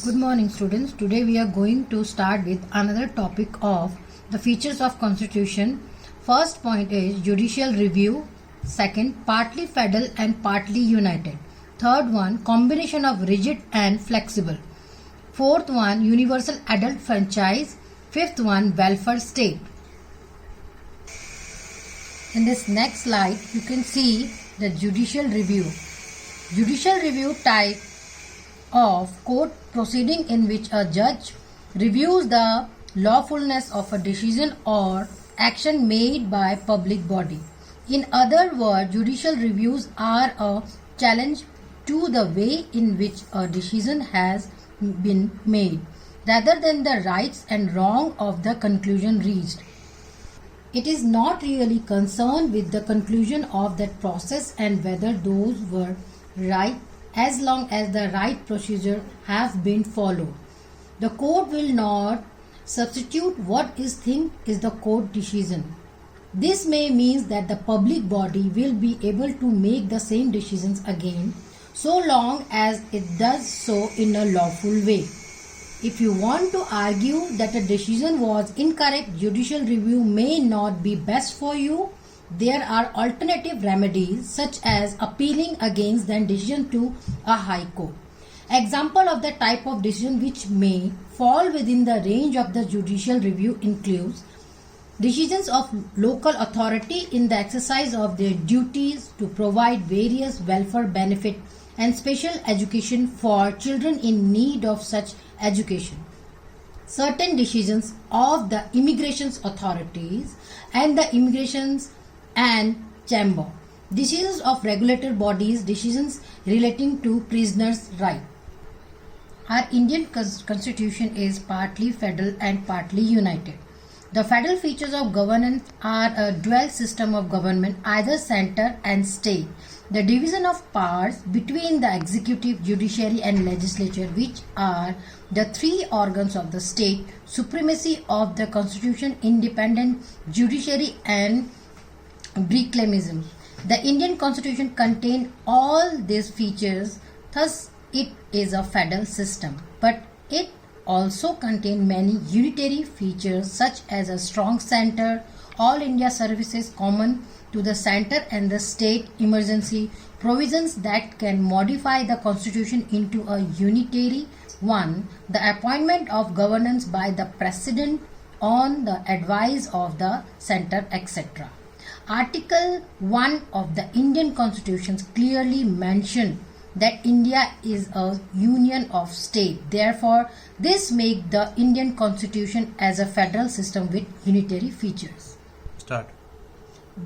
Good morning students. Today we are going to start with another topic of the features of constitution. First point is judicial review. Second, partly federal and partly united. Third one, combination of rigid and flexible. Fourth one, universal adult franchise. Fifth one, welfare state. In this next slide, you can see the judicial review. Judicial review type of court proceeding in which a judge reviews the lawfulness of a decision or action made by public body. In other words, judicial reviews are a challenge to the way in which a decision has been made, rather than the rights and wrong of the conclusion reached. It is not really concerned with the conclusion of that process and whether those were right, as long as the right procedure have been followed. The court will not substitute what is think is the court decision. This may mean that the public body will be able to make the same decisions again, so long as it does so in a lawful way. If you want to argue that a decision was incorrect, judicial review may not be best for you. There are alternative remedies such as appealing against the decision to a high court. Example of the type of decision which may fall within the range of the judicial review includes decisions of local authority in the exercise of their duties to provide various welfare benefit and special education for children in need of such education. Certain decisions of the immigrations authorities and the immigrations and chamber, decisions of regulator bodies, decisions relating to prisoners' rights. Our Indian constitution is partly federal and partly united. The federal features of governance are a dual system of government, either center and state. The division of powers between the executive, judiciary and legislature, which are the three organs of the state, supremacy of the constitution, independent judiciary and bicameralism. The Indian constitution contains all these features, thus it is a federal system, but it also contains many unitary features such as a strong center, all India services common to the center and the state, emergency provisions that can modify the constitution into a unitary one, the appointment of governance by the president on the advice of the center, etc. Article 1 of the Indian Constitution clearly mentions that India is a union of states. Therefore, this makes the Indian Constitution as a federal system with unitary features. Start.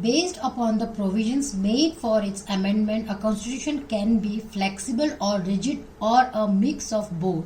Based upon the provisions made for its amendment, a constitution can be flexible or rigid or a mix of both.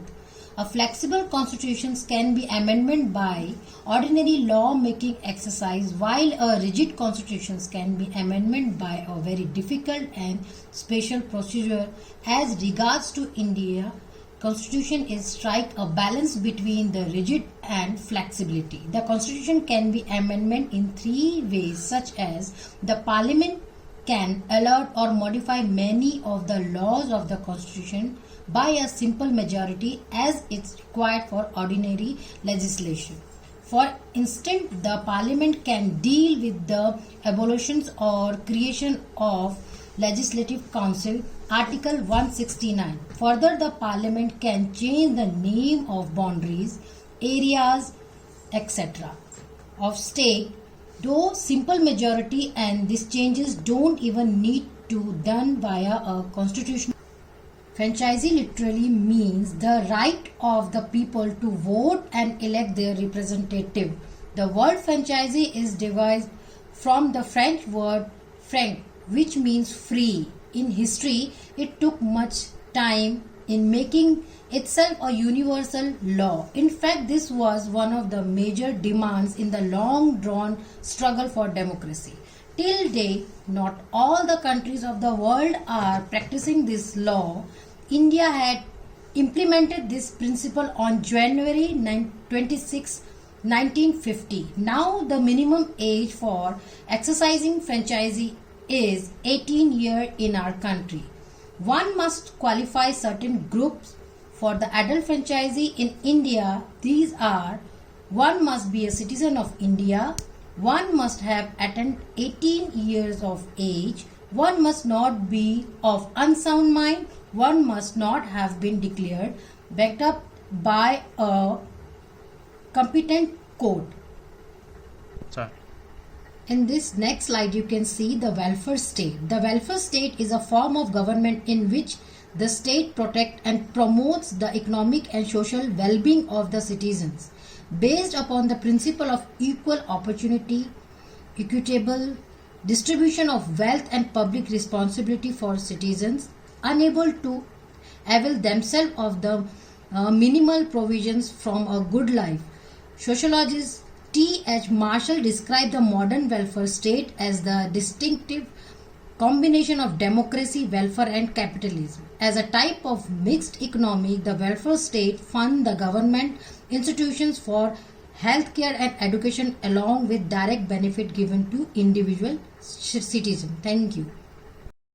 A flexible constitution can be amended by ordinary law-making exercise, while a rigid constitution can be amended by a very difficult and special procedure. As regards to India, constitution is strike a balance between the rigid and flexibility. The constitution can be amended in three ways, such as the parliament can alter or modify many of the laws of the constitution by a simple majority as it's required for ordinary legislation. For instance, the parliament can deal with the abolition or creation of legislative council, Article 169. Further, the parliament can change the name of boundaries, areas, etc. of state, though simple majority, and these changes don't even need to done via a constitutional. Franchise literally means the right of the people to vote and elect their representative. The word franchise is derived from the French word franc, which means free. In history, it took much time in making itself a universal law. In fact, this was one of the major demands in the long-drawn struggle for democracy. Till date, not all the countries of the world are practicing this law. India had implemented this principle on January 26, 1950. Now, the minimum age for exercising franchise is 18 years in our country. One must qualify certain groups for the adult franchisee in India, these are: one must be a citizen of India, one must have attained 18 years of age, one must not be of unsound mind, one must not have been declared backed up by a competent court. Sorry. In this next slide, you can see the welfare state. The welfare state is a form of government in which the state protects and promotes the economic and social well-being of the citizens based upon the principle of equal opportunity, equitable distribution of wealth and public responsibility for citizens unable to avail themselves of the minimal provisions from a good life. Sociologist T.H. Marshall described the modern welfare state as the distinctive combination of democracy, welfare and capitalism. As a type of mixed economy, the welfare state funds the government institutions for healthcare and education along with direct benefit given to individual citizens. Thank you.